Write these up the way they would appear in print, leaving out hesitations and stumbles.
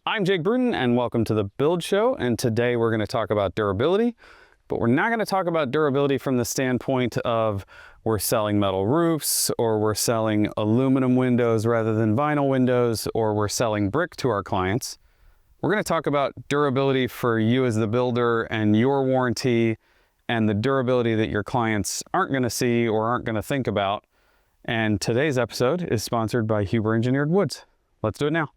I'm Jake Bruton and welcome to the Build Show, and today we're going to talk about durability, but we're not going to talk about durability from the standpoint of we're selling metal roofs or we're selling aluminum windows rather than vinyl windows or we're selling brick to our clients. We're going to talk about durability for you as the builder and your warranty and the durability that your clients aren't going to see or aren't going to think about. And today's episode is sponsored by Huber Engineered Woods. Let's do it now.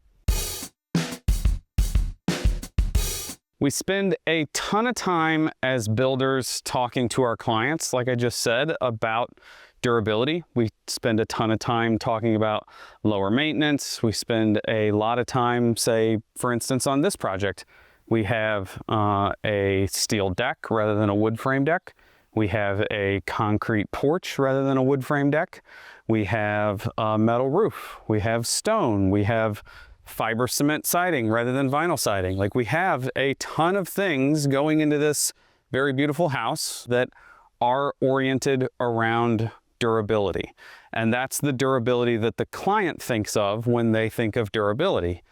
We spend a ton of time as builders talking to our clients, like I just said, about durability. We spend a ton of time talking about lower maintenance. We spend a lot of time, say, for instance, on this project. We have a steel deck rather than a wood frame deck. We have a concrete porch rather than a wood frame deck. We have a metal roof. We have stone. We have fiber cement siding rather than vinyl siding. Like, we have a ton of things going into this very beautiful house that are oriented around durability. And that's the durability that the client thinks of when they think of durability.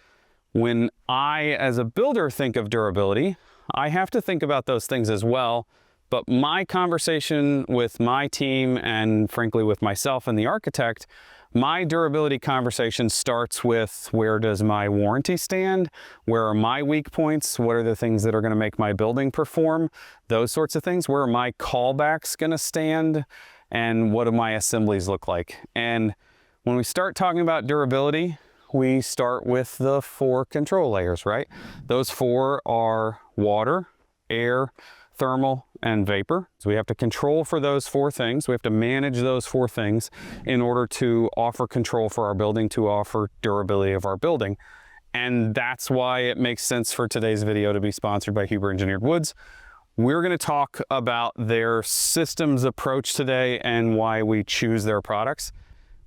When I, as a builder, think of durability, I have to think about those things as well. But my conversation with my team and frankly with myself and the architect, my durability conversation starts with, where does my warranty stand? Where are my weak points? What are the things that are going to make my building perform? Those sorts of things. Where are my callbacks going to stand? And what do my assemblies look like? And when we start talking about durability, we start with the 4 control layers, right? Those 4 are water, air, thermal, and vapor. So we have to control for those 4 things. We have to manage those 4 things in order to offer control for our building, to offer durability of our building. And that's why it makes sense for today's video to be sponsored by Huber Engineered Woods. We're going to talk about their systems approach today and why we choose their products.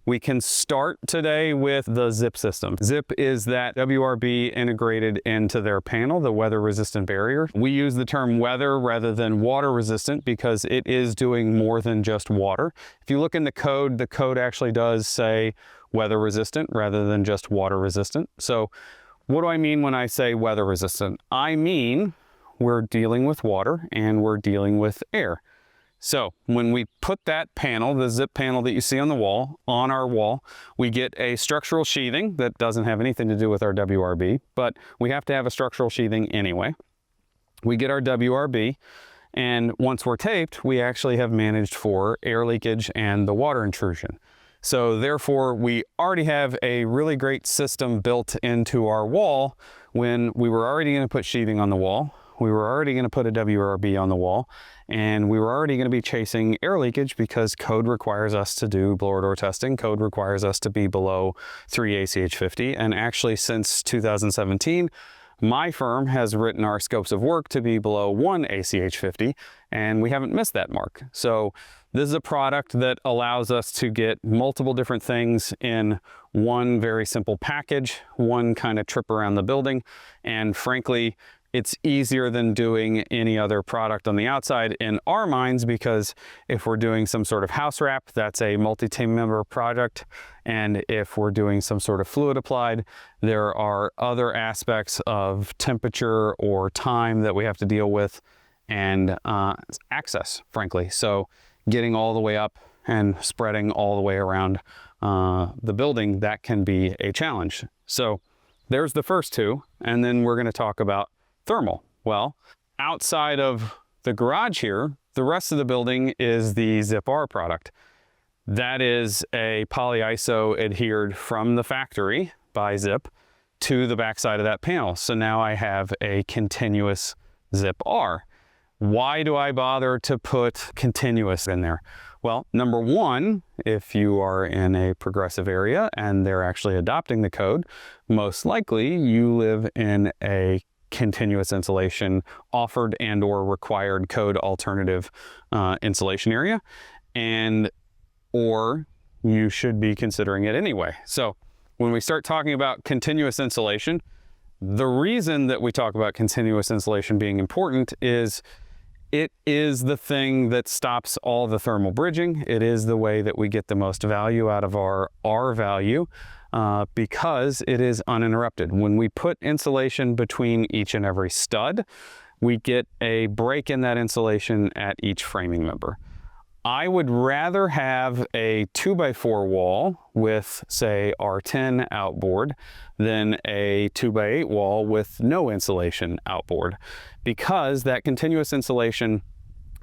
We can start today with the ZIP system. ZIP is that WRB integrated into their panel, the weather resistant barrier. We use the term weather rather than water resistant because it is doing more than just water. If you look in the code actually does say weather resistant rather than just water resistant. So what do I mean when I say weather resistant? I mean we're dealing with water and we're dealing with air. So when we put that panel, the ZIP panel that you see on the wall, on our wall, we get a structural sheathing that doesn't have anything to do with our WRB, but we have to have a structural sheathing anyway. We get our WRB, and once we're taped, we actually have managed for air leakage and the water intrusion. So therefore, we already have a really great system built into our wall. When we were already going to put sheathing on the wall, we were already going to put a WRB on the wall, and we were already going to be chasing air leakage because code requires us to do blower door testing. Code requires us to be below 3 ACH 50. And actually, since 2017, my firm has written our scopes of work to be below 1 ACH 50, and we haven't missed that mark. So this is a product that allows us to get multiple different things in one very simple package, one kind of trip around the building, and frankly, it's easier than doing any other product on the outside in our minds, because if we're doing some sort of house wrap, that's a multi-team member project. And if we're doing some sort of fluid applied, there are other aspects of temperature or time that we have to deal with, and access, frankly. So getting all the way up and spreading all the way around the building, that can be a challenge. So there's the first 2. And then we're going to talk about thermal. Well, outside of the garage here, the rest of the building is the ZIP-R product. That is a Polyiso adhered from the factory by ZIP to the backside of that panel. So now I have a continuous ZIP-R. Why do I bother to put continuous in there? Well, number 1, if you are in a progressive area and they're actually adopting the code, most likely you live in a continuous insulation offered and or required code alternative insulation area, or you should be considering it anyway. So when we start talking about continuous insulation, the reason that we talk about continuous insulation being important is it is the thing that stops all the thermal bridging. It is the way that we get the most value out of our R value. because it is uninterrupted. When we put insulation between each and every stud, we get a break in that insulation at each framing member. I would rather have a 2x4 wall with, say, R10 outboard than a 2x8 wall with no insulation outboard, because that continuous insulation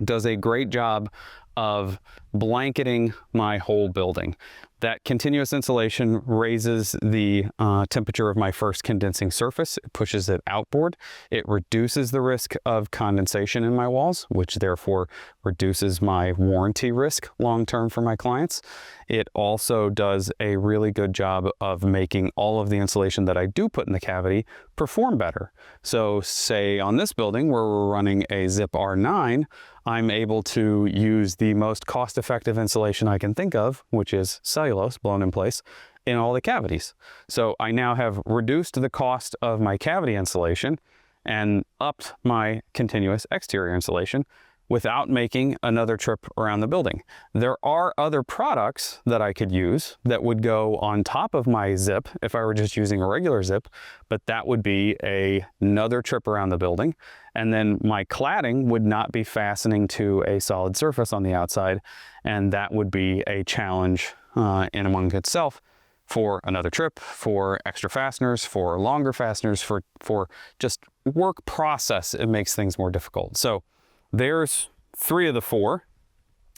does a great job of blanketing my whole building. That continuous insulation raises the temperature of my first condensing surface. It pushes it outboard. It reduces the risk of condensation in my walls, which therefore reduces my warranty risk long-term for my clients. It also does a really good job of making all of the insulation that I do put in the cavity perform better. So say on this building where we're running a Zip R9, I'm able to use the most cost-effective insulation I can think of, which is cellulose blown in place, in all the cavities. So I now have reduced the cost of my cavity insulation and upped my continuous exterior insulation without making another trip around the building. There are other products that I could use that would go on top of my Zip if I were just using a regular Zip, but that would be another trip around the building. And then my cladding would not be fastening to a solid surface on the outside, and that would be a challenge in among itself for another trip, for extra fasteners, for longer fasteners, for just work process. It makes things more difficult. So there's 3 of the 4.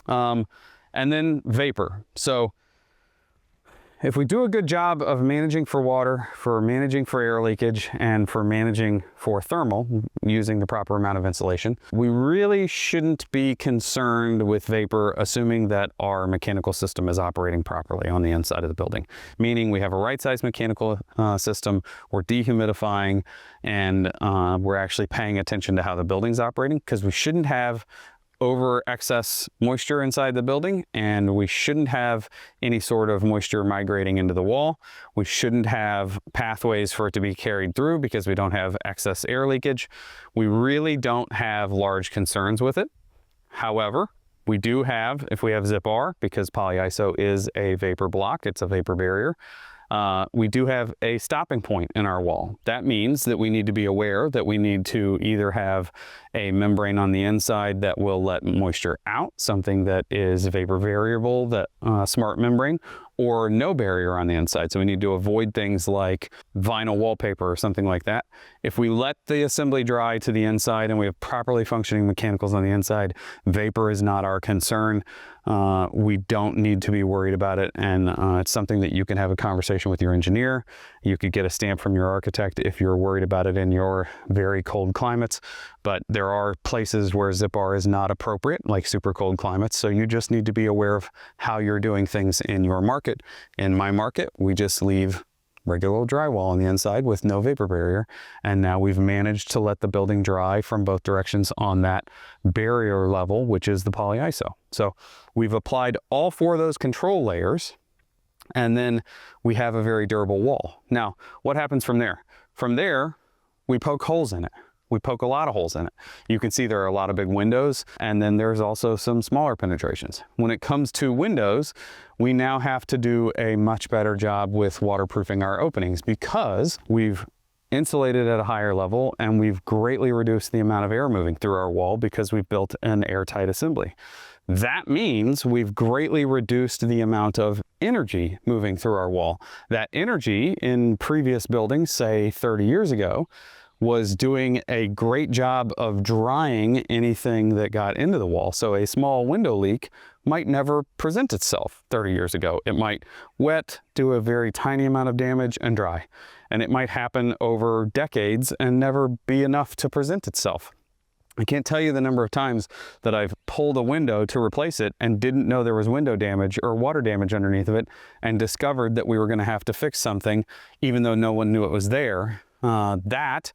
And then vapor. So if we do a good job of managing for water, for managing for air leakage, and for managing for thermal, using the proper amount of insulation, we really shouldn't be concerned with vapor, assuming that our mechanical system is operating properly on the inside of the building. Meaning we have a right-sized mechanical system, we're dehumidifying, and we're actually paying attention to how the building's operating, because we shouldn't have over excess moisture inside the building, and we shouldn't have any sort of moisture migrating into the wall. We shouldn't have pathways for it to be carried through because we don't have excess air leakage. We really don't have large concerns with it. However, we do have, if we have Zip R, because Polyiso is a vapor block, it's a vapor barrier, we do have a stopping point in our wall. That means that we need to be aware that we need to either have a membrane on the inside that will let moisture out, something that is vapor variable, that smart membrane, or no barrier on the inside. So we need to avoid things like vinyl wallpaper or something like that. If we let the assembly dry to the inside and we have properly functioning mechanicals on the inside, vapor is not our concern. We don't need to be worried about it, and it's something that you can have a conversation with your engineer. You could get a stamp from your architect if you're worried about it in your very cold climates, but there are places where Zip R is not appropriate, like super cold climates, so you just need to be aware of how you're doing things in your market. In my market, we just leave regular old drywall on the inside with no vapor barrier, and now we've managed to let the building dry from both directions on that barrier level, which is the Polyiso. So we've applied all 4 of those control layers, and then we have a very durable wall. Now, what happens from there? From there, we poke holes in it. We poke a lot of holes in it. You can see there are a lot of big windows, and then there's also some smaller penetrations. When it comes to windows, we now have to do a much better job with waterproofing our openings, because we've insulated at a higher level and we've greatly reduced the amount of air moving through our wall because we've built an airtight assembly. That means we've greatly reduced the amount of energy moving through our wall. That energy in previous buildings, say 30 years ago, was doing a great job of drying anything that got into the wall. So a small window leak might never present itself 30 years ago. It might wet, do a very tiny amount of damage, and dry. And it might happen over decades and never be enough to present itself. I can't tell you the number of times that I've pulled a window to replace it and didn't know there was window damage or water damage underneath of it, and discovered that we were going to have to fix something even though no one knew it was there. That,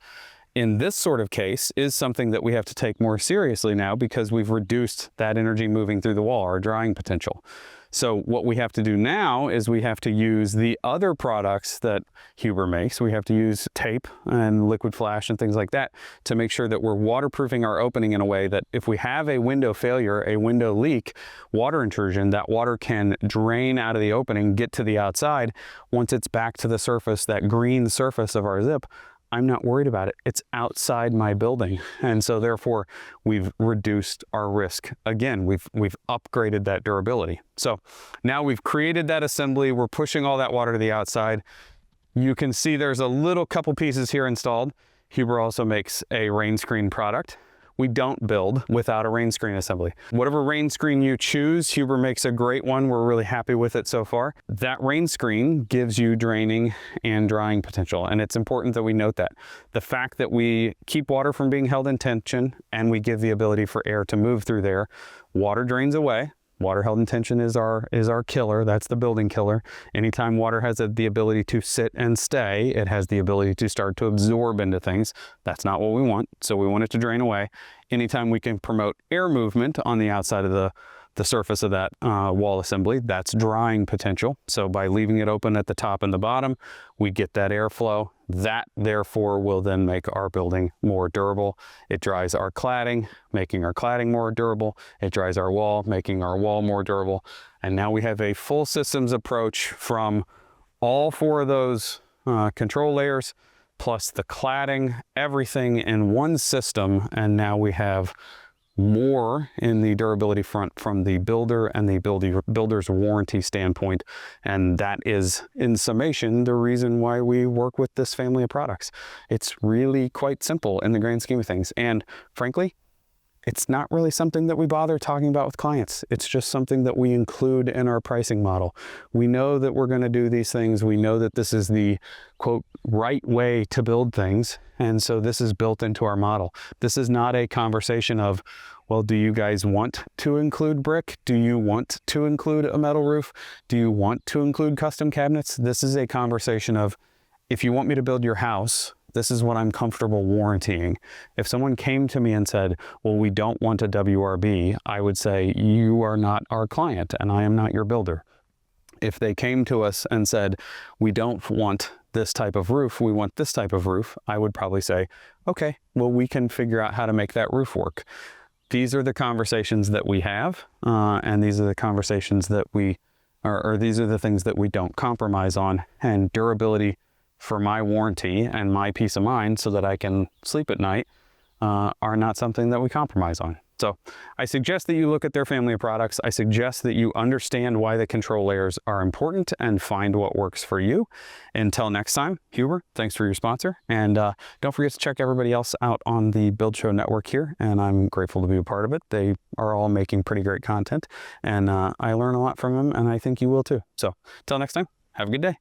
in this sort of case, is something that we have to take more seriously now, because we've reduced that energy moving through the wall, our drying potential. So what we have to do now is we have to use the other products that Huber makes. We have to use tape and liquid flash and things like that to make sure that we're waterproofing our opening in a way that if we have a window failure, a window leak, water intrusion, that water can drain out of the opening, get to the outside. Once it's back to the surface, that green surface of our zip, I'm not worried about it. It's outside my building. And so therefore we've reduced our risk. Again, we've upgraded that durability. So now we've created that assembly. We're pushing all that water to the outside. You can see there's a little couple pieces here installed. Huber also makes a rain screen product. We don't build without a rain screen assembly. Whatever rain screen you choose, Huber makes a great one. We're really happy with it so far. That rain screen gives you draining and drying potential, and it's important that we note that. The fact that we keep water from being held in tension and we give the ability for air to move through there, water drains away. Water held in tension is our killer. That's the building killer. Anytime water has the ability to sit and stay, it has the ability to start to absorb into things. That's not what we want. So we want it to drain away. Anytime we can promote air movement on the outside of the surface of that wall assembly, that's drying potential. So by leaving it open at the top and the bottom, we get that airflow. That therefore will then make our building more durable. It dries our cladding, making our cladding more durable. It dries our wall, making our wall more durable. And now we have a full systems approach from all four of those control layers, plus the cladding, everything in one system. And now we have more in the durability front from the builder and the builder's warranty standpoint. And that is, in summation, the reason why we work with this family of products. It's really quite simple in the grand scheme of things. And frankly, it's not really something that we bother talking about with clients. It's just something that we include in our pricing model. We know that we're going to do these things. We know that this is the, quote, right way to build things. And so this is built into our model. This is not a conversation of, well, do you guys want to include brick? Do you want to include a metal roof? Do you want to include custom cabinets? This is a conversation of, if you want me to build your house, this is what I'm comfortable warrantying. If someone came to me and said, well, we don't want a WRB, I would say, you are not our client and I am not your builder. If they came to us and said, we don't want this type of roof, we want this type of roof, I would probably say, okay, well, we can figure out how to make that roof work. These are the conversations that we have, and these are the conversations that or these are the things that we don't compromise on. And durability for my warranty and my peace of mind so that I can sleep at night are not something that we compromise on. So I suggest that you look at their family of products. I suggest that you understand why the control layers are important and find what works for you. Until next time, Huber, thanks for your sponsor. And don't forget to check everybody else out on the Build Show Network here. And I'm grateful to be a part of it. They are all making pretty great content. And I learn a lot from them, and I think you will too. So until next time, have a good day.